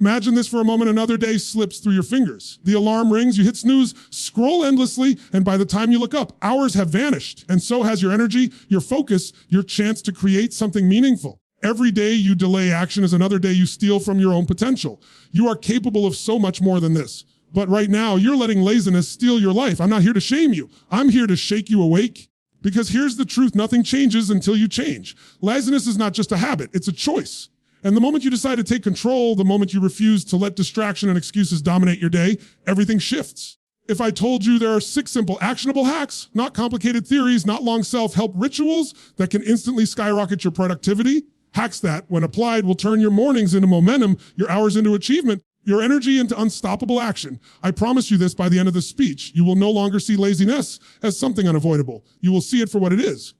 Imagine this for a moment, another day slips through your fingers. The alarm rings, you hit snooze, scroll endlessly, and by the time you look up, hours have vanished. And so has your energy, your focus, your chance to create something meaningful. Every day you delay action is another day you steal from your own potential. You are capable of so much more than this. But right now, you're letting laziness steal your life. I'm not here to shame you. I'm here to shake you awake. Because here's the truth, nothing changes until you change. Laziness is not just a habit, it's a choice. And the moment you decide to take control, the moment you refuse to let distraction and excuses dominate your day, everything shifts. If I told you there are 6 simple actionable hacks, not complicated theories, not long self-help rituals that can instantly skyrocket your productivity, hacks that, when applied, will turn your mornings into momentum, your hours into achievement, your energy into unstoppable action. I promise you this by the end of this speech. You will no longer see laziness as something unavoidable. You will see it for what it is.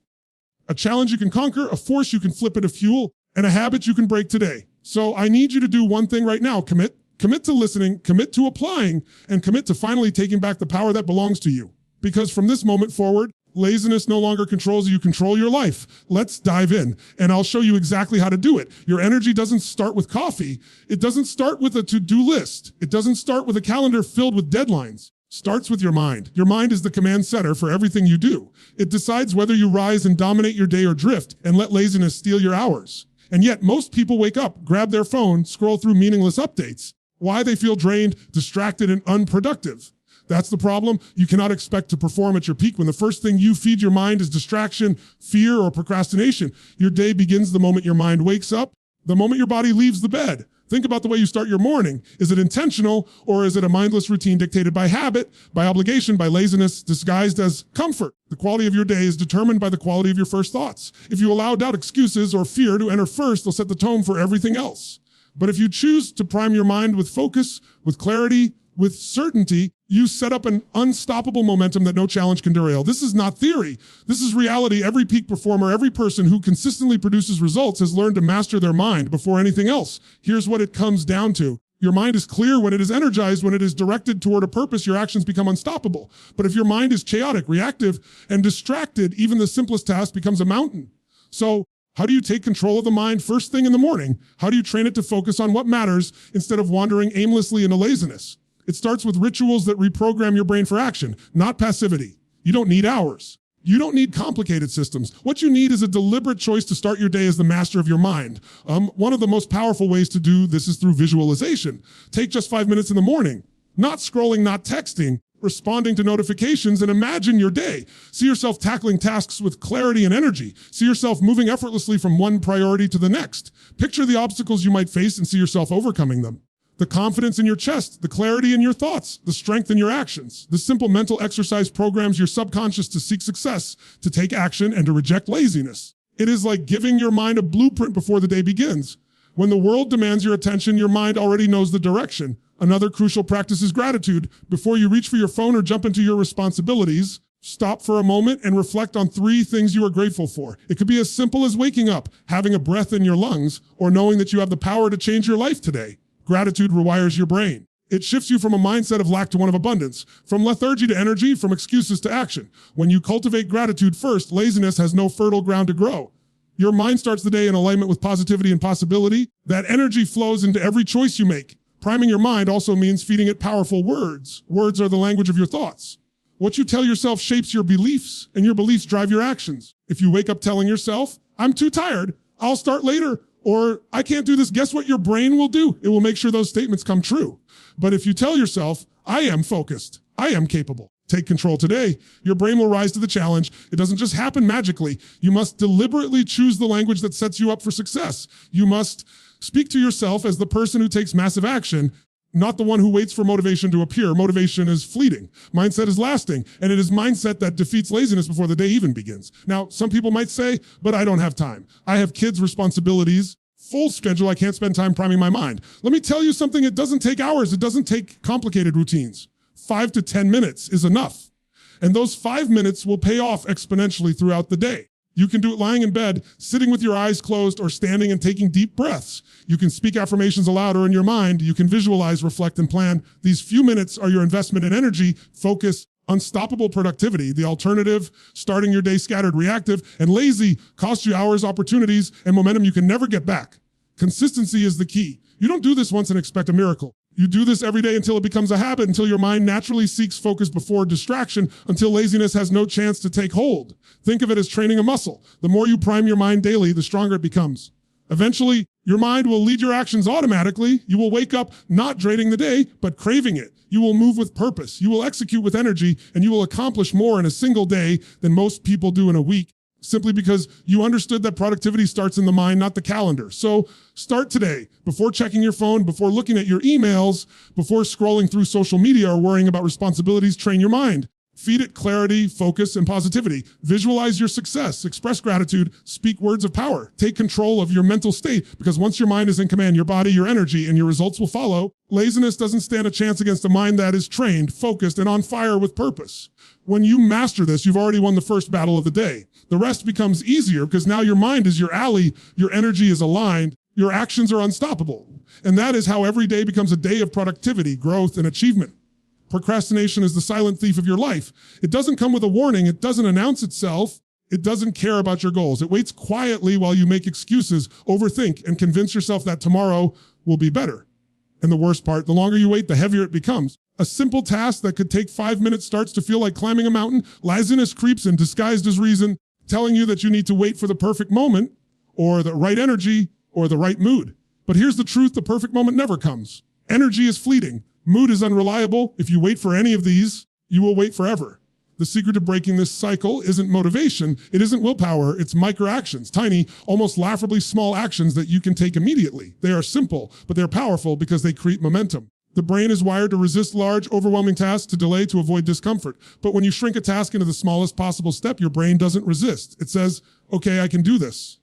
A challenge you can conquer, a force you can flip into fuel, and a habit you can break today. So I need you to do one thing right now. Commit to listening, commit to applying, and commit to finally taking back the power that belongs to you. Because from this moment forward, laziness no longer controls you, control your life. Let's dive in, and I'll show you exactly how to do it. Your energy doesn't start with coffee. It doesn't start with a to-do list. It doesn't start with a calendar filled with deadlines. Starts with your mind. Your mind is the command center for everything you do. It decides whether you rise and dominate your day or drift and let laziness steal your hours. And yet most people wake up, grab their phone, scroll through meaningless updates. Why? They feel drained, distracted, and unproductive. That's the problem. You cannot expect to perform at your peak when the first thing you feed your mind is distraction, fear, or procrastination. Your day begins the moment your mind wakes up, the moment your body leaves the bed. Think about the way you start your morning. Is it intentional, or is it a mindless routine dictated by habit, by obligation, by laziness, disguised as comfort? The quality of your day is determined by the quality of your first thoughts. If you allow doubt, excuses, or fear to enter first, they'll set the tone for everything else. But if you choose to prime your mind with focus, with clarity, with certainty, you set up an unstoppable momentum that no challenge can derail. This is not theory. This is reality. Every peak performer, every person who consistently produces results has learned to master their mind before anything else. Here's what it comes down to. Your mind is clear when it is energized, when it is directed toward a purpose, your actions become unstoppable. But if your mind is chaotic, reactive, and distracted, even the simplest task becomes a mountain. So how do you take control of the mind first thing in the morning? How do you train it to focus on what matters instead of wandering aimlessly into laziness? It starts with rituals that reprogram your brain for action, not passivity. You don't need hours. You don't need complicated systems. What you need is a deliberate choice to start your day as the master of your mind. One of the most powerful ways to do this is through visualization. Take just 5 minutes in the morning, not scrolling, not texting, responding to notifications, and imagine your day. See yourself tackling tasks with clarity and energy. See yourself moving effortlessly from one priority to the next. Picture the obstacles you might face and see yourself overcoming them. The confidence in your chest, the clarity in your thoughts, the strength in your actions. The simple mental exercise programs your subconscious to seek success, to take action, and to reject laziness. It is like giving your mind a blueprint before the day begins. When the world demands your attention, your mind already knows the direction. Another crucial practice is gratitude. Before you reach for your phone or jump into your responsibilities, stop for a moment and reflect on 3 things you are grateful for. It could be as simple as waking up, having a breath in your lungs, or knowing that you have the power to change your life today. Gratitude rewires your brain. It shifts you from a mindset of lack to one of abundance, from lethargy to energy, from excuses to action. When you cultivate gratitude first, laziness has no fertile ground to grow. Your mind starts the day in alignment with positivity and possibility. That energy flows into every choice you make. Priming your mind also means feeding it powerful words. Words are the language of your thoughts. What you tell yourself shapes your beliefs, and your beliefs drive your actions. If you wake up telling yourself, "I'm too tired, I'll start later," or "I can't do this," guess what your brain will do? It will make sure those statements come true. But if you tell yourself, "I am focused, I am capable," take control today, your brain will rise to the challenge. It doesn't just happen magically. You must deliberately choose the language that sets you up for success. You must speak to yourself as the person who takes massive action, not the one who waits for motivation to appear. Motivation is fleeting. Mindset is lasting. And it is mindset that defeats laziness before the day even begins. Now, some people might say, "But I don't have time. I have kids, responsibilities, full schedule. I can't spend time priming my mind." Let me tell you something. It doesn't take hours. It doesn't take complicated routines. 5 to 10 minutes is enough. And those 5 minutes will pay off exponentially throughout the day. You can do it lying in bed, sitting with your eyes closed, or standing and taking deep breaths. You can speak affirmations aloud or in your mind. You can visualize, reflect, and plan. These few minutes are your investment in energy, focus, unstoppable productivity. The alternative, starting your day scattered, reactive, and lazy, costs you hours, opportunities, and momentum you can never get back. Consistency is the key. You don't do this once and expect a miracle. You do this every day until it becomes a habit, until your mind naturally seeks focus before distraction, until laziness has no chance to take hold. Think of it as training a muscle. The more you prime your mind daily, the stronger it becomes. Eventually, your mind will lead your actions automatically. You will wake up not dreading the day, but craving it. You will move with purpose. You will execute with energy, and you will accomplish more in a single day than most people do in a week, simply because you understood that productivity starts in the mind, not the calendar. So start today, before checking your phone, before looking at your emails, before scrolling through social media or worrying about responsibilities. Train your mind. Feed it clarity, focus, and positivity. Visualize your success, express gratitude, speak words of power. Take control of your mental state, because once your mind is in command, your body, your energy, and your results will follow. Laziness doesn't stand a chance against a mind that is trained, focused, and on fire with purpose. When you master this, you've already won the first battle of the day. The rest becomes easier because now your mind is your ally, your energy is aligned, your actions are unstoppable. And that is how every day becomes a day of productivity, growth, and achievement. Procrastination is the silent thief of your life. It doesn't come with a warning. It doesn't announce itself. It doesn't care about your goals. It waits quietly while you make excuses, overthink, and convince yourself that tomorrow will be better. And the worst part, the longer you wait, the heavier it becomes. A simple task that could take 5 minutes starts to feel like climbing a mountain. Laziness creeps in, disguised as reason, telling you that you need to wait for the perfect moment, or the right energy, or the right mood. But here's the truth: the perfect moment never comes. Energy is fleeting. Mood is unreliable. If you wait for any of these, you will wait forever. The secret to breaking this cycle isn't motivation. It isn't willpower. It's micro actions, tiny, almost laughably small actions that you can take immediately. They are simple, but they're powerful because they create momentum. The brain is wired to resist large, overwhelming tasks, to delay, to avoid discomfort. But when you shrink a task into the smallest possible step, your brain doesn't resist. It says, okay, I can do this.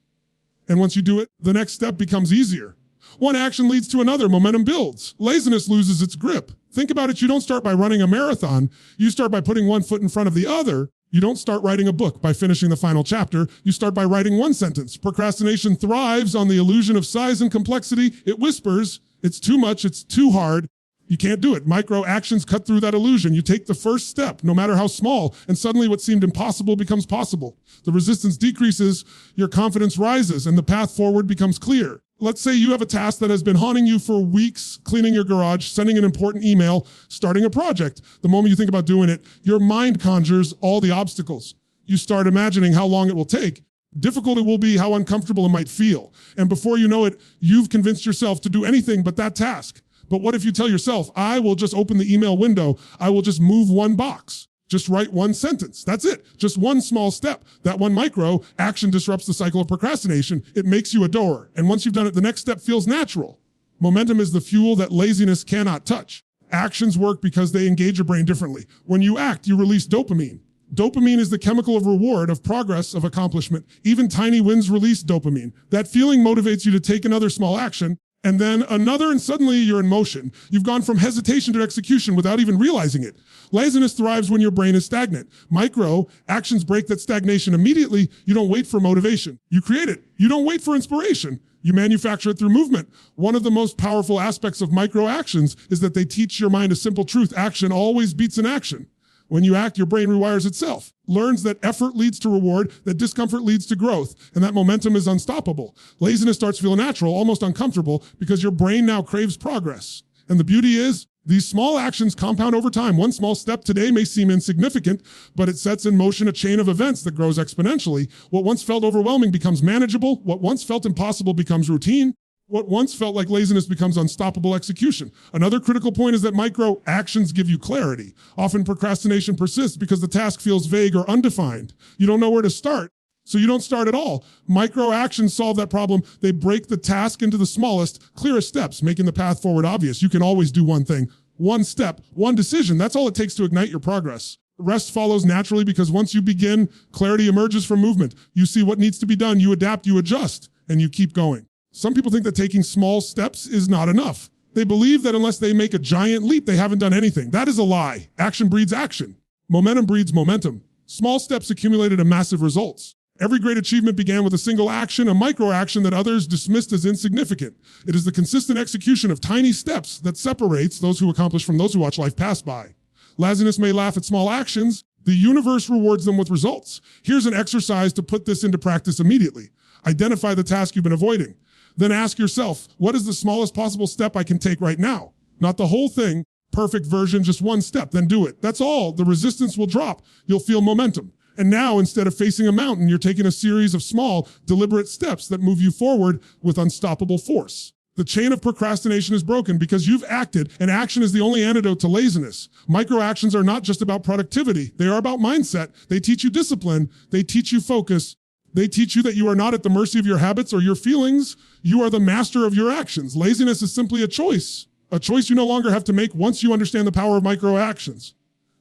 And once you do it, the next step becomes easier. One action leads to another. Momentum builds. Laziness loses its grip. Think about it. You don't start by running a marathon. You start by putting one foot in front of the other. You don't start writing a book by finishing the final chapter. You start by writing one sentence. Procrastination thrives on the illusion of size and complexity. It whispers, it's too much, it's too hard. You can't do it. Micro actions cut through that illusion. You take the first step, no matter how small, and suddenly what seemed impossible becomes possible. The resistance decreases, your confidence rises, and the path forward becomes clear. Let's say you have a task that has been haunting you for weeks: cleaning your garage, sending an important email, starting a project. The moment you think about doing it, your mind conjures all the obstacles. You start imagining how long it will take. Difficult it will be, how uncomfortable it might feel. And before you know it, you've convinced yourself to do anything but that task. But what if you tell yourself, I will just open the email window, I will just move one box, just write one sentence. That's it. Just one small step. That one micro action disrupts the cycle of procrastination. It makes you a doer. And once you've done it, the next step feels natural. Momentum is the fuel that laziness cannot touch. Actions work because they engage your brain differently. When you act, you release dopamine. Dopamine is the chemical of reward, of progress, of accomplishment. Even tiny wins release dopamine. That feeling motivates you to take another small action, and then another, and suddenly you're in motion. You've gone from hesitation to execution without even realizing it. Laziness thrives when your brain is stagnant. Micro actions break that stagnation immediately. You don't wait for motivation. You create it. You don't wait for inspiration. You manufacture it through movement. One of the most powerful aspects of micro actions is that they teach your mind a simple truth: action always beats inaction. When you act, your brain rewires itself, learns that effort leads to reward, that discomfort leads to growth, and that momentum is unstoppable. Laziness starts to feel natural, almost uncomfortable, because your brain now craves progress. And the beauty is, these small actions compound over time. One small step today may seem insignificant, but it sets in motion a chain of events that grows exponentially. What once felt overwhelming becomes manageable. What once felt impossible becomes routine. What once felt like laziness becomes unstoppable execution. Another critical point is that micro actions give you clarity. Often procrastination persists because the task feels vague or undefined. You don't know where to start, so you don't start at all. Micro actions solve that problem. They break the task into the smallest, clearest steps, making the path forward obvious. You can always do one thing, one step, one decision. That's all it takes to ignite your progress. The rest follows naturally because once you begin, clarity emerges from movement. You see what needs to be done, you adapt, you adjust, and you keep going. Some people think that taking small steps is not enough. They believe that unless they make a giant leap, they haven't done anything. That is a lie. Action breeds action. Momentum breeds momentum. Small steps accumulated in massive results. Every great achievement began with a single action, a micro action that others dismissed as insignificant. It is the consistent execution of tiny steps that separates those who accomplish from those who watch life pass by. Laziness may laugh at small actions. The universe rewards them with results. Here's an exercise to put this into practice immediately. Identify the task you've been avoiding. Then ask yourself, what is the smallest possible step I can take right now? Not the whole thing, perfect version, just one step, then do it. That's all. The resistance will drop. You'll feel momentum. And now, instead of facing a mountain, you're taking a series of small, deliberate steps that move you forward with unstoppable force. The chain of procrastination is broken because you've acted, and action is the only antidote to laziness. Micro actions are not just about productivity. They are about mindset. They teach you discipline. They teach you focus. They teach you that you are not at the mercy of your habits or your feelings. You are the master of your actions. Laziness is simply a choice you no longer have to make once you understand the power of micro actions.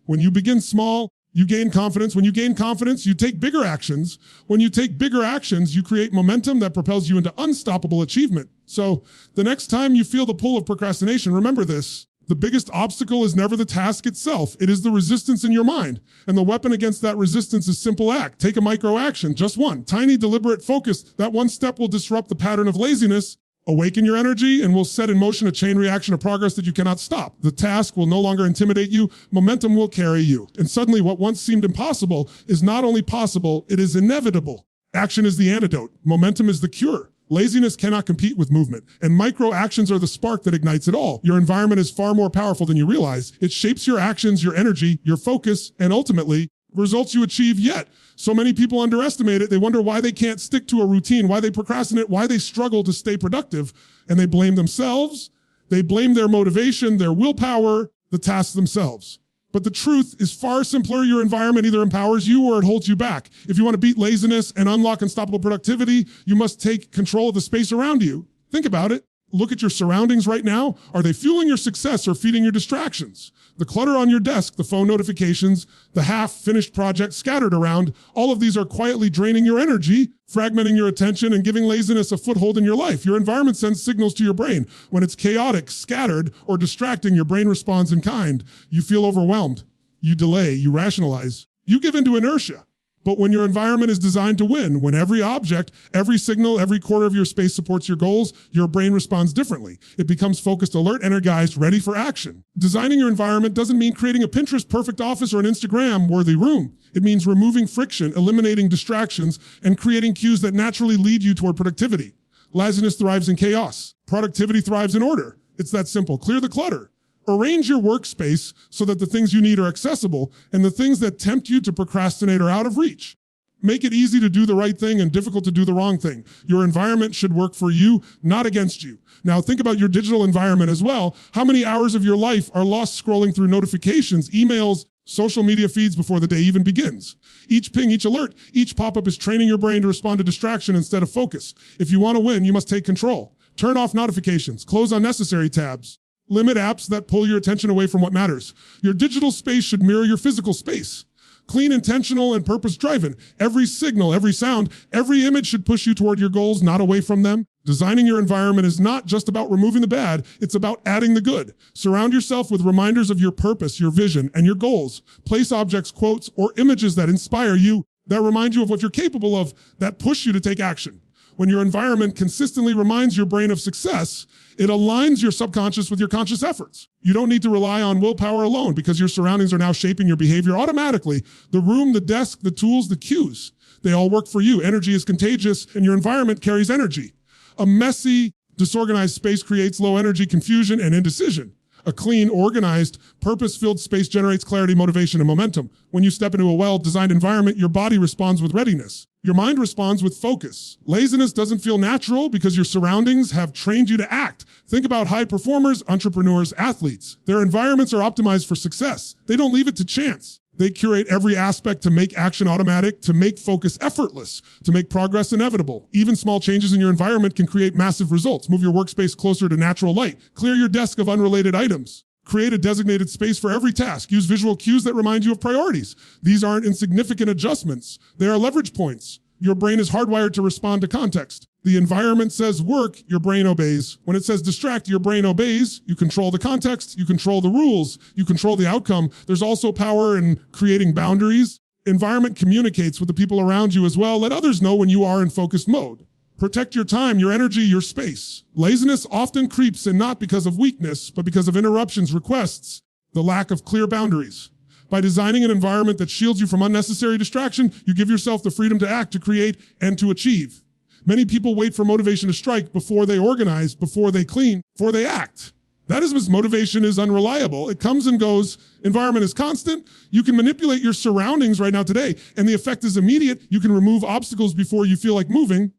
When you begin small, you gain confidence. When you gain confidence, you take bigger actions. When you take bigger actions, you create momentum that propels you into unstoppable achievement. So the next time you feel the pull of procrastination, remember this. The biggest obstacle is never the task itself. It is the resistance in your mind. And the weapon against that resistance is simple act. Take a micro action, just one. Tiny, deliberate focus. That one step will disrupt the pattern of laziness, awaken your energy, and will set in motion a chain reaction of progress that you cannot stop. The task will no longer intimidate you. Momentum will carry you. And suddenly what once seemed impossible is not only possible, it is inevitable. Action is the antidote. Momentum is the cure. Laziness cannot compete with movement, and micro actions are the spark that ignites it all. Your environment is far more powerful than you realize. It shapes your actions, your energy, your focus, and ultimately, results you achieve. Yet so many people underestimate it. They wonder why they can't stick to a routine, why they procrastinate, why they struggle to stay productive, and they blame themselves. They blame their motivation, their willpower, the tasks themselves. But the truth is far simpler. Your environment either empowers you or it holds you back. If you want to beat laziness and unlock unstoppable productivity, you must take control of the space around you. Think about it. Look at your surroundings right now. Are they fueling your success or feeding your distractions? The clutter on your desk, the phone notifications, the half-finished project scattered around, all of these are quietly draining your energy, fragmenting your attention, and giving laziness a foothold in your life. Your environment sends signals to your brain. When it's chaotic, scattered, or distracting, your brain responds in kind. You feel overwhelmed. You delay. You rationalize. You give into inertia. But when your environment is designed to win, when every object, every signal, every corner of your space supports your goals, your brain responds differently. It becomes focused, alert, energized, ready for action. Designing your environment doesn't mean creating a Pinterest perfect office or an Instagram-worthy room. It means removing friction, eliminating distractions, and creating cues that naturally lead you toward productivity. Laziness thrives in chaos. Productivity thrives in order. It's that simple. Clear the clutter. Arrange your workspace so that the things you need are accessible and the things that tempt you to procrastinate are out of reach. Make it easy to do the right thing and difficult to do the wrong thing. Your environment should work for you, not against you. Now think about your digital environment as well. How many hours of your life are lost scrolling through notifications, emails, social media feeds before the day even begins? Each ping, each alert, each pop-up is training your brain to respond to distraction instead of focus. If you want to win, you must take control. Turn off notifications, close unnecessary tabs. Limit apps that pull your attention away from what matters. Your digital space should mirror your physical space. Clean, intentional, and purpose-driven. Every signal, every sound, every image should push you toward your goals, not away from them. Designing your environment is not just about removing the bad, it's about adding the good. Surround yourself with reminders of your purpose, your vision, and your goals. Place objects, quotes, or images that inspire you, that remind you of what you're capable of, that push you to take action. When your environment consistently reminds your brain of success, it aligns your subconscious with your conscious efforts. You don't need to rely on willpower alone because your surroundings are now shaping your behavior automatically. The room, the desk, the tools, the cues, they all work for you. Energy is contagious and your environment carries energy. A messy, disorganized space creates low energy, confusion, and indecision. A clean, organized, purpose-filled space generates clarity, motivation, and momentum. When you step into a well-designed environment, your body responds with readiness. Your mind responds with focus. Laziness doesn't feel natural because your surroundings have trained you to act. Think about high performers, entrepreneurs, athletes. Their environments are optimized for success. They don't leave it to chance. They curate every aspect to make action automatic, to make focus effortless, to make progress inevitable. Even small changes in your environment can create massive results. Move your workspace closer to natural light. Clear your desk of unrelated items. Create a designated space for every task. Use visual cues that remind you of priorities. These aren't insignificant adjustments. They are leverage points. Your brain is hardwired to respond to context. The environment says work, your brain obeys. When it says distract, your brain obeys. You control the context, you control the rules, you control the outcome. There's also power in creating boundaries. Environment communicates with the people around you as well. Let others know when you are in focused mode. Protect your time, your energy, your space. Laziness often creeps in not because of weakness, but because of interruptions, requests, the lack of clear boundaries. By designing an environment that shields you from unnecessary distraction, you give yourself the freedom to act, to create, and to achieve. Many people wait for motivation to strike before they organize, before they clean, before they act. That is because motivation is unreliable. It comes and goes. Environment is constant. You can manipulate your surroundings right now today, and the effect is immediate. You can remove obstacles before you feel like moving.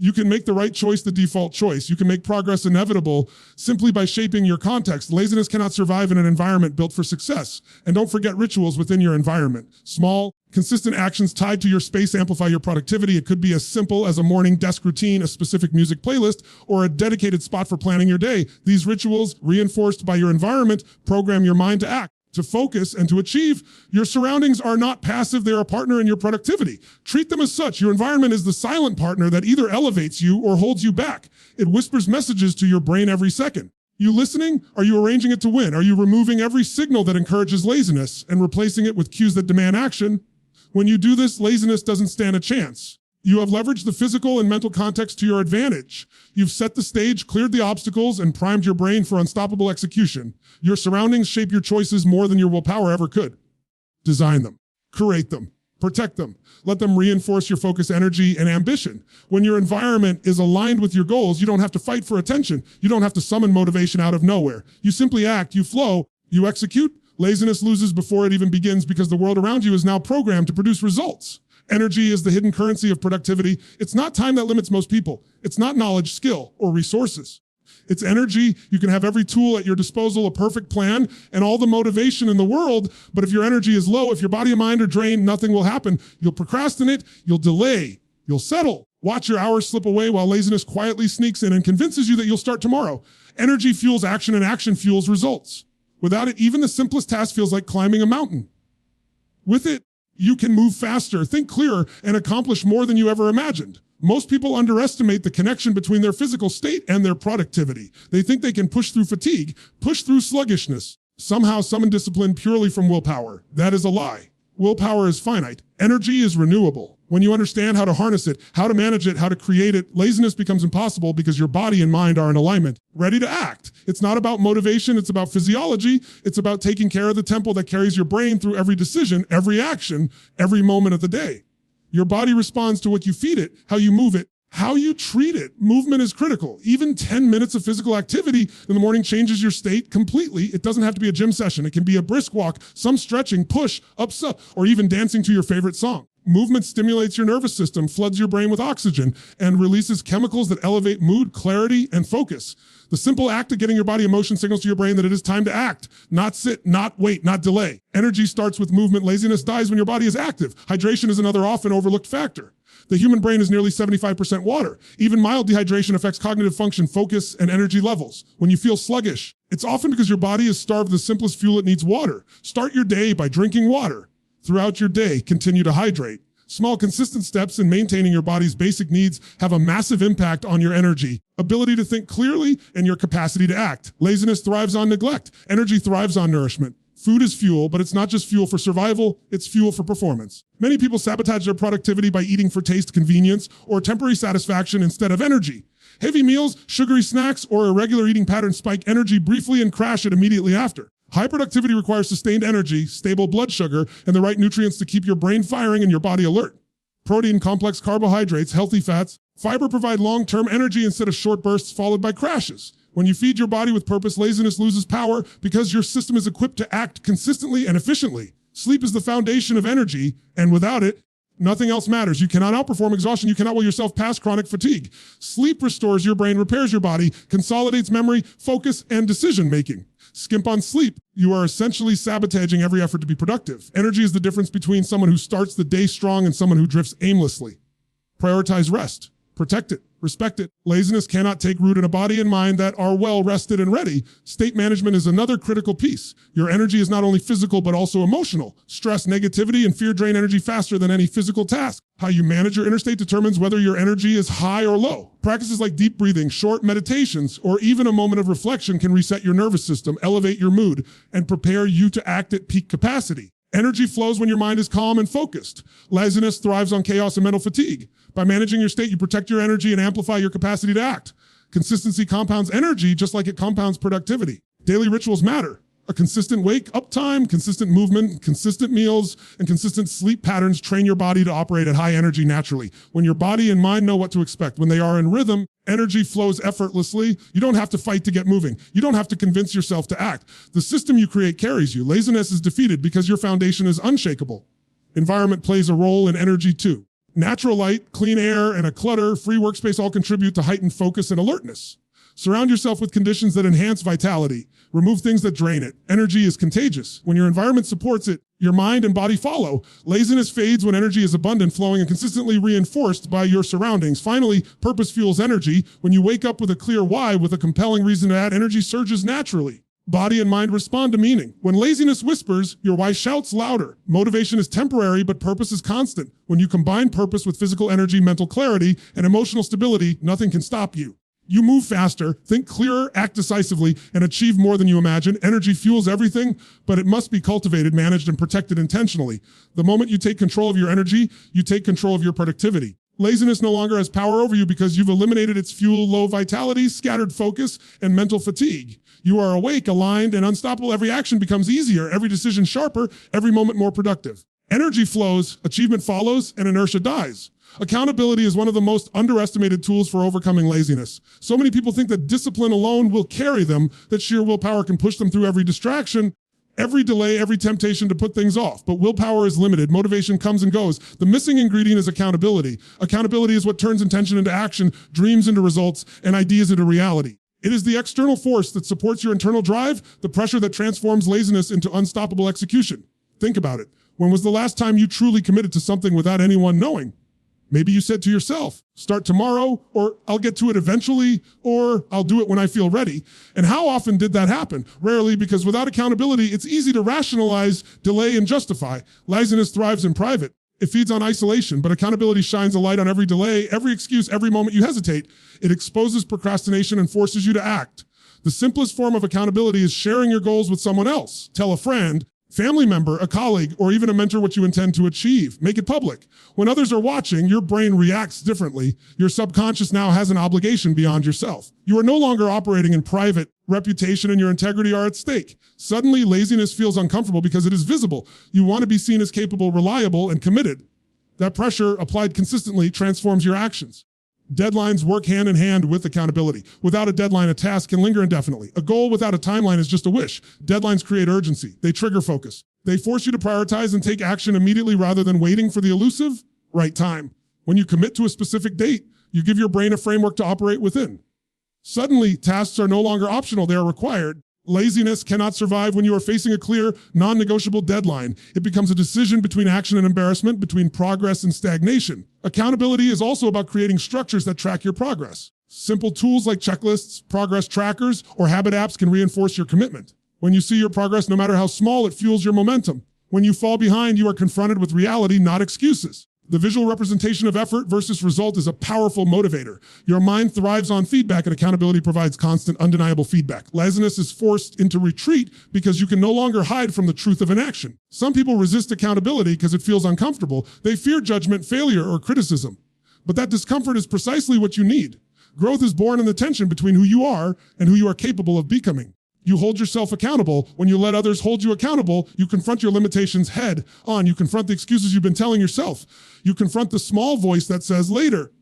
You can make the right choice the default choice. You can make progress inevitable simply by shaping your context. Laziness cannot survive in an environment built for success. And don't forget rituals within your environment. Small, consistent actions tied to your space amplify your productivity. It could be as simple as a morning desk routine, a specific music playlist, or a dedicated spot for planning your day. These rituals, reinforced by your environment, program your mind to act, to focus, and to achieve. Your surroundings are not passive, they're a partner in your productivity. Treat them as such. Your environment is the silent partner that either elevates you or holds you back. It whispers messages to your brain every second. You listening? Are you arranging it to win? Are you removing every signal that encourages laziness and replacing it with cues that demand action? When you do this, laziness doesn't stand a chance. You have leveraged the physical and mental context to your advantage. You've set the stage, cleared the obstacles, and primed your brain for unstoppable execution. Your surroundings shape your choices more than your willpower ever could. Design them, curate them, protect them. Let them reinforce your focus, energy, and ambition. When your environment is aligned with your goals, you don't have to fight for attention. You don't have to summon motivation out of nowhere. You simply act, you flow, you execute. Laziness loses before it even begins because the world around you is now programmed to produce results. Energy is the hidden currency of productivity. It's not time that limits most people. It's not knowledge, skill, or resources. It's energy. You can have every tool at your disposal, a perfect plan, and all the motivation in the world. But if your energy is low, if your body and mind are drained, nothing will happen. You'll procrastinate, you'll delay, you'll settle. Watch your hours slip away while laziness quietly sneaks in and convinces you that you'll start tomorrow. Energy fuels action and action fuels results. Without it, even the simplest task feels like climbing a mountain. With it, you can move faster, think clearer, and accomplish more than you ever imagined. Most people underestimate the connection between their physical state and their productivity. They think they can push through fatigue, push through sluggishness, somehow summon discipline purely from willpower. That is a lie. Willpower is finite. Energy is renewable. When you understand how to harness it, how to manage it, how to create it, laziness becomes impossible because your body and mind are in alignment, ready to act. It's not about motivation, it's about physiology. It's about taking care of the temple that carries your brain through every decision, every action, every moment of the day. Your body responds to what you feed it, how you move it, how you treat it. Movement is critical. Even 10 minutes of physical activity in the morning changes your state completely. It doesn't have to be a gym session. It can be a brisk walk, some stretching, push, ups, or even dancing to your favorite song. Movement stimulates your nervous system, floods your brain with oxygen, and releases chemicals that elevate mood, clarity, and focus. The simple act of getting your body in motion signals to your brain that it is time to act, not sit, not wait, not delay. Energy starts with movement. Laziness dies when your body is active. Hydration is another often overlooked factor. The human brain is nearly 75% water. Even mild dehydration affects cognitive function, focus, and energy levels. When you feel sluggish, it's often because your body is starved of the simplest fuel it needs, water. Start your day by drinking water. Throughout your day, continue to hydrate. Small, consistent steps in maintaining your body's basic needs have a massive impact on your energy, ability to think clearly, and your capacity to act. Laziness thrives on neglect. Energy thrives on nourishment. Food is fuel, but it's not just fuel for survival, it's fuel for performance. Many people sabotage their productivity by eating for taste, convenience, or temporary satisfaction instead of energy. Heavy meals, sugary snacks, or irregular eating patterns spike energy briefly and crash it immediately after. High productivity requires sustained energy, stable blood sugar, and the right nutrients to keep your brain firing and your body alert. Protein, complex carbohydrates, healthy fats, fiber provide long-term energy instead of short bursts followed by crashes. When you feed your body with purpose, laziness loses power because your system is equipped to act consistently and efficiently. Sleep is the foundation of energy, and without it, nothing else matters. You cannot outperform exhaustion. You cannot will yourself past chronic fatigue. Sleep restores your brain, repairs your body, consolidates memory, focus, and decision-making. Skimp on sleep, you are essentially sabotaging every effort to be productive. Energy is the difference between someone who starts the day strong and someone who drifts aimlessly. Prioritize rest. Protect it. Respect it. Laziness cannot take root in a body and mind that are well rested and ready. State management is another critical piece. Your energy is not only physical, but also emotional. Stress, negativity, and fear drain energy faster than any physical task. How you manage your inner state determines whether your energy is high or low. Practices like deep breathing, short meditations, or even a moment of reflection can reset your nervous system, elevate your mood, and prepare you to act at peak capacity. Energy flows when your mind is calm and focused. Laziness thrives on chaos and mental fatigue. By managing your state, you protect your energy and amplify your capacity to act. Consistency compounds energy just like it compounds productivity. Daily rituals matter. A consistent wake-up time, consistent movement, consistent meals, and consistent sleep patterns train your body to operate at high energy naturally. When your body and mind know what to expect, when they are in rhythm, energy flows effortlessly. You don't have to fight to get moving. You don't have to convince yourself to act. The system you create carries you. Laziness is defeated because your foundation is unshakable. Environment plays a role in energy too. Natural light, clean air, and a clutter-free workspace all contribute to heightened focus and alertness. Surround yourself with conditions that enhance vitality. Remove things that drain it. Energy is contagious. When your environment supports it, your mind and body follow. Laziness fades when energy is abundant, flowing, and consistently reinforced by your surroundings. Finally, purpose fuels energy. When you wake up with a clear why, with a compelling reason to add, energy surges naturally. Body and mind respond to meaning. When laziness whispers, your why shouts louder. Motivation is temporary, but purpose is constant. When you combine purpose with physical energy, mental clarity, and emotional stability, nothing can stop you. You move faster, think clearer, act decisively, and achieve more than you imagine. Energy fuels everything, but it must be cultivated, managed, and protected intentionally. The moment you take control of your energy, you take control of your productivity. Laziness no longer has power over you because you've eliminated its fuel, low vitality, scattered focus, and mental fatigue. You are awake, aligned, and unstoppable. Every action becomes easier, every decision sharper, every moment more productive. Energy flows, achievement follows, and inertia dies. Accountability is one of the most underestimated tools for overcoming laziness. So many people think that discipline alone will carry them, that sheer willpower can push them through every distraction, every delay, every temptation to put things off. But willpower is limited. Motivation comes and goes. The missing ingredient is accountability. Accountability is what turns intention into action, dreams into results, and ideas into reality. It is the external force that supports your internal drive, the pressure that transforms laziness into unstoppable execution. Think about it. When was the last time you truly committed to something without anyone knowing? Maybe you said to yourself, start tomorrow, or I'll get to it eventually, or I'll do it when I feel ready. And how often did that happen? Rarely, because without accountability, it's easy to rationalize, delay, and justify. Laziness thrives in private. It feeds on isolation, but accountability shines a light on every delay, every excuse, every moment you hesitate. It exposes procrastination and forces you to act. The simplest form of accountability is sharing your goals with someone else. Tell a friend, family member, a colleague, or even a mentor what you intend to achieve. Make it public. When others are watching, your brain reacts differently. Your subconscious now has an obligation beyond yourself. You are no longer operating in private. Reputation and your integrity are at stake. Suddenly, laziness feels uncomfortable because it is visible. You want to be seen as capable, reliable, and committed. That pressure, applied consistently, transforms your actions. Deadlines work hand in hand with accountability. Without a deadline, a task can linger indefinitely. A goal without a timeline is just a wish. Deadlines create urgency. They trigger focus. They force you to prioritize and take action immediately rather than waiting for the elusive right time. When you commit to a specific date, you give your brain a framework to operate within. Suddenly, tasks are no longer optional, they are required. Laziness cannot survive when you are facing a clear, non-negotiable deadline. It becomes a decision between action and embarrassment, between progress and stagnation. Accountability is also about creating structures that track your progress. Simple tools like checklists, progress trackers, or habit apps can reinforce your commitment. When you see your progress, no matter how small, it fuels your momentum. When you fall behind, you are confronted with reality, not excuses. The visual representation of effort versus result is a powerful motivator. Your mind thrives on feedback, and accountability provides constant, undeniable feedback. Laziness is forced into retreat because you can no longer hide from the truth of inaction. Some people resist accountability because it feels uncomfortable. They fear judgment, failure, or criticism. But that discomfort is precisely what you need. Growth is born in the tension between who you are and who you are capable of becoming. You hold yourself accountable. When you let others hold you accountable, you confront your limitations head on. You confront the excuses you've been telling yourself. You confront the small voice that says later.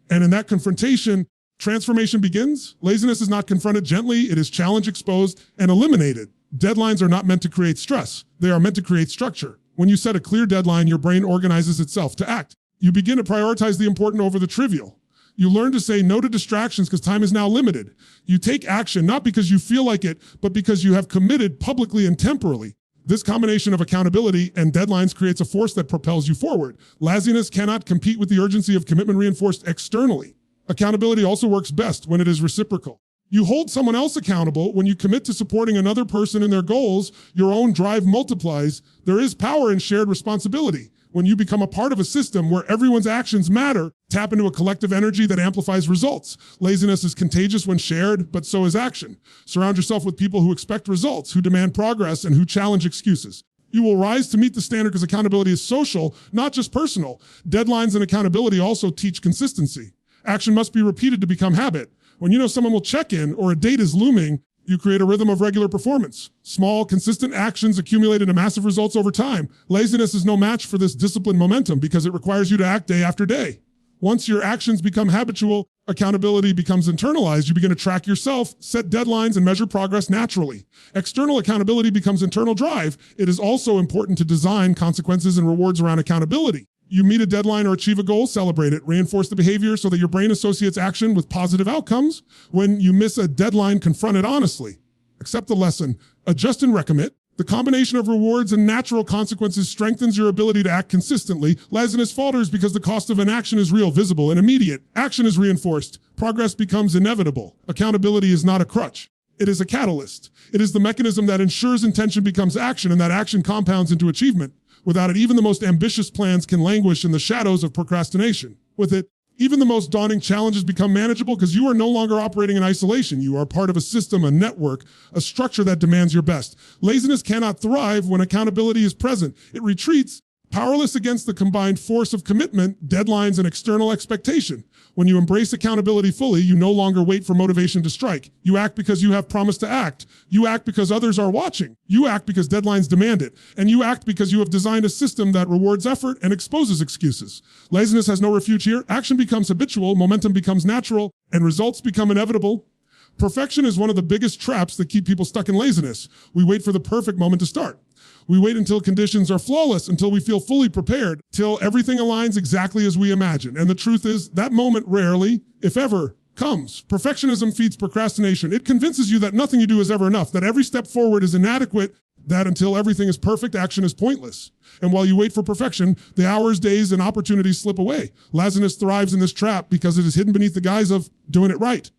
And in that confrontation, transformation begins. Laziness is not confronted gently. It is challenged, exposed, and eliminated. Deadlines are not meant to create stress. They are meant to create structure. When you set a clear deadline, your brain organizes itself to act. You begin to prioritize the important over the trivial. You learn to say no to distractions because time is now limited. You take action not because you feel like it, but because you have committed publicly and temporally. This combination of accountability and deadlines creates a force that propels you forward. Laziness cannot compete with the urgency of commitment reinforced externally. Accountability also works best when it is reciprocal. You hold someone else accountable when you commit to supporting another person in their goals. Your own drive multiplies. There is power in shared responsibility. When you become a part of a system where everyone's actions matter, tap into a collective energy that amplifies results. Laziness is contagious when shared, but so is action. Surround yourself with people who expect results, who demand progress, and who challenge excuses. You will rise to meet the standard because accountability is social, not just personal. Deadlines and accountability also teach consistency. Action must be repeated to become habit. When you know someone will check in or a date is looming, You create a rhythm of regular performance. Small, consistent actions accumulate into massive results over time. Laziness is no match for this disciplined momentum because it requires you to act day after day. Once your actions become habitual, accountability becomes internalized. You begin to track yourself, set deadlines, and measure progress naturally. External accountability becomes internal drive. It is also important to design consequences and rewards around accountability. You meet a deadline or achieve a goal, celebrate it. Reinforce the behavior so that your brain associates action with positive outcomes. When you miss a deadline, confront it honestly. Accept the lesson. Adjust and recommit. The combination of rewards and natural consequences strengthens your ability to act consistently. Laziness falters because the cost of inaction is real, visible, and immediate. Action is reinforced. Progress becomes inevitable. Accountability is not a crutch. It is a catalyst. It is the mechanism that ensures intention becomes action and that action compounds into achievement. Without it, even the most ambitious plans can languish in the shadows of procrastination. With it, even the most daunting challenges become manageable because you are no longer operating in isolation. You are part of a system, a network, a structure that demands your best. Laziness cannot thrive when accountability is present. It retreats, powerless against the combined force of commitment, deadlines, and external expectation. When you embrace accountability fully, you no longer wait for motivation to strike. You act because you have promised to act. You act because others are watching. You act because deadlines demand it. And you act because you have designed a system that rewards effort and exposes excuses. Laziness has no refuge here. Action becomes habitual, momentum becomes natural, and results become inevitable. Perfection is one of the biggest traps that keep people stuck in laziness. We wait for the perfect moment to start. We wait until conditions are flawless, until we feel fully prepared, till everything aligns exactly as we imagine. And the truth is, that moment rarely, if ever, comes. Perfectionism feeds procrastination. It convinces you that nothing you do is ever enough, that every step forward is inadequate, that until everything is perfect, action is pointless. And while you wait for perfection, the hours, days, and opportunities slip away. Laziness thrives in this trap because it is hidden beneath the guise of doing it right.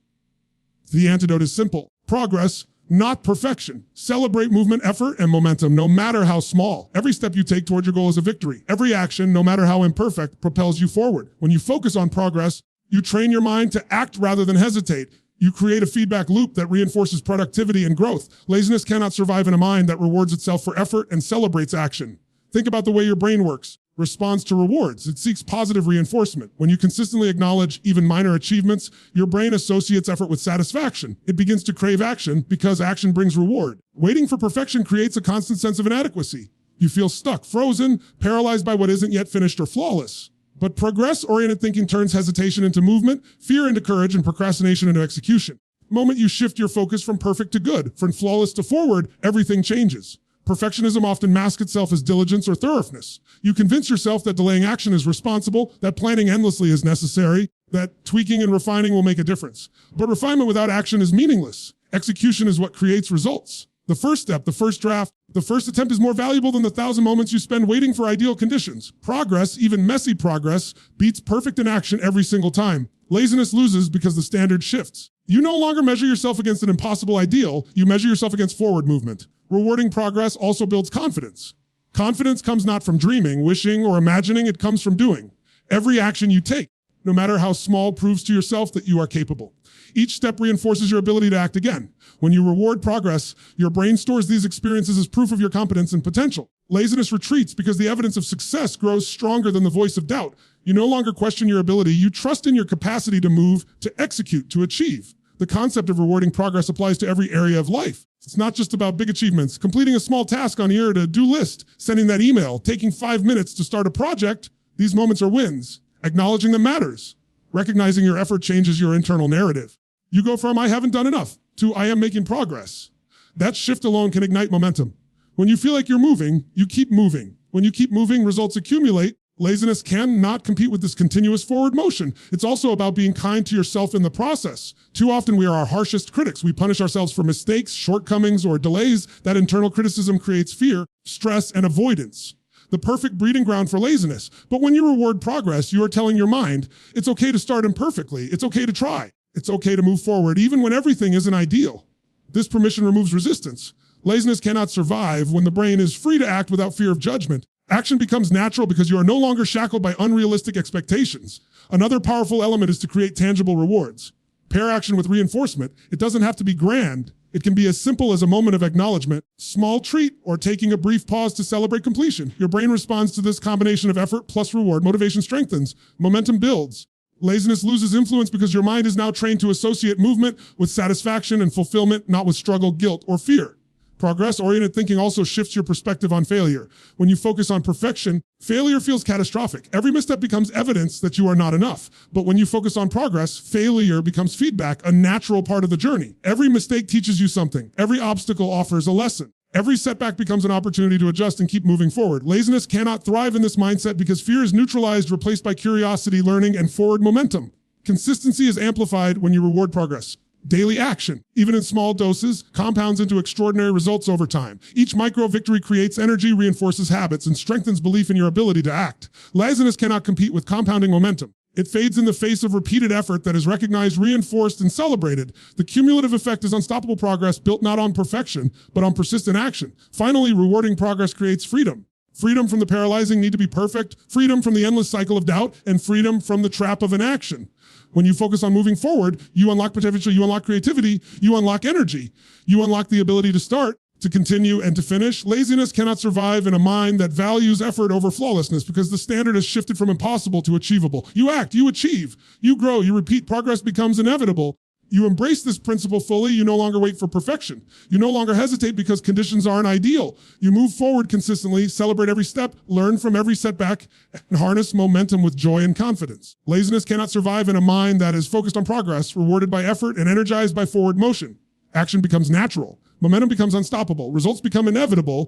The antidote is simple. Progress, not perfection. Celebrate movement, effort, and momentum, no matter how small. Every step you take toward your goal is a victory. Every action, no matter how imperfect, propels you forward. When you focus on progress, you train your mind to act rather than hesitate. You create a feedback loop that reinforces productivity and growth. Laziness cannot survive in a mind that rewards itself for effort and celebrates action. Think about the way your brain works. Responds to rewards. It seeks positive reinforcement. When you consistently acknowledge even minor achievements, your brain associates effort with satisfaction. It begins to crave action because action brings reward. Waiting for perfection creates a constant sense of inadequacy. You feel stuck, frozen, paralyzed by what isn't yet finished or flawless. But progress-oriented thinking turns hesitation into movement, fear into courage, and procrastination into execution. The moment you shift your focus from perfect to good, from flawless to forward, everything changes. Perfectionism often masks itself as diligence or thoroughness. You convince yourself that delaying action is responsible, that planning endlessly is necessary, that tweaking and refining will make a difference. But refinement without action is meaningless. Execution is what creates results. The first step, the first draft, the first attempt is more valuable than the 1,000 moments you spend waiting for ideal conditions. Progress, even messy progress, beats perfect inaction every single time. Laziness loses because the standard shifts. You no longer measure yourself against an impossible ideal, you measure yourself against forward movement. Rewarding progress also builds confidence. Confidence comes not from dreaming, wishing, or imagining, it comes from doing. Every action you take, no matter how small, proves to yourself that you are capable. Each step reinforces your ability to act again. When you reward progress, your brain stores these experiences as proof of your competence and potential. Laziness retreats because the evidence of success grows stronger than the voice of doubt. You no longer question your ability, you trust in your capacity to move, to execute, to achieve. The concept of rewarding progress applies to every area of life. It's not just about big achievements. Completing a small task on your to-do list, sending that email, taking 5 minutes to start a project, these moments are wins. Acknowledging them matters. Recognizing your effort changes your internal narrative. You go from I haven't done enough to I am making progress. That shift alone can ignite momentum. When you feel like you're moving, you keep moving. When you keep moving, results accumulate. Laziness cannot compete with this continuous forward motion. It's also about being kind to yourself in the process. Too often we are our harshest critics. We punish ourselves for mistakes, shortcomings, or delays. That internal criticism creates fear, stress, and avoidance. The perfect breeding ground for laziness. But when you reward progress, you are telling your mind, it's okay to start imperfectly. It's okay to try. It's okay to move forward, even when everything isn't ideal. This permission removes resistance. Laziness cannot survive when the brain is free to act without fear of judgment. Action becomes natural because you are no longer shackled by unrealistic expectations. Another powerful element is to create tangible rewards. Pair action with reinforcement. It doesn't have to be grand. It can be as simple as a moment of acknowledgement, small treat, or taking a brief pause to celebrate completion. Your brain responds to this combination of effort plus reward. Motivation strengthens. Momentum builds. Laziness loses influence because your mind is now trained to associate movement with satisfaction and fulfillment, not with struggle, guilt, or fear. Progress-oriented thinking also shifts your perspective on failure. When you focus on perfection, failure feels catastrophic. Every misstep becomes evidence that you are not enough. But when you focus on progress, failure becomes feedback, a natural part of the journey. Every mistake teaches you something. Every obstacle offers a lesson. Every setback becomes an opportunity to adjust and keep moving forward. Laziness cannot thrive in this mindset because fear is neutralized, replaced by curiosity, learning, and forward momentum. Consistency is amplified when you reward progress. Daily action, even in small doses, compounds into extraordinary results over time. Each micro victory creates energy, reinforces habits, and strengthens belief in your ability to act. Laziness cannot compete with compounding momentum. It fades in the face of repeated effort that is recognized, reinforced, and celebrated. The cumulative effect is unstoppable progress built not on perfection, but on persistent action. Finally, rewarding progress creates freedom. Freedom from the paralyzing need to be perfect, freedom from the endless cycle of doubt, and freedom from the trap of inaction. When you focus on moving forward, you unlock potential, you unlock creativity, you unlock energy, you unlock the ability to start, to continue, and to finish. Laziness cannot survive in a mind that values effort over flawlessness because the standard has shifted from impossible to achievable. You act, you achieve, you grow, you repeat, progress becomes inevitable. You embrace this principle fully, you no longer wait for perfection. You no longer hesitate because conditions aren't ideal. You move forward consistently, celebrate every step, learn from every setback, and harness momentum with joy and confidence. Laziness cannot survive in a mind that is focused on progress, rewarded by effort, and energized by forward motion. Action becomes natural. Momentum becomes unstoppable. Results become inevitable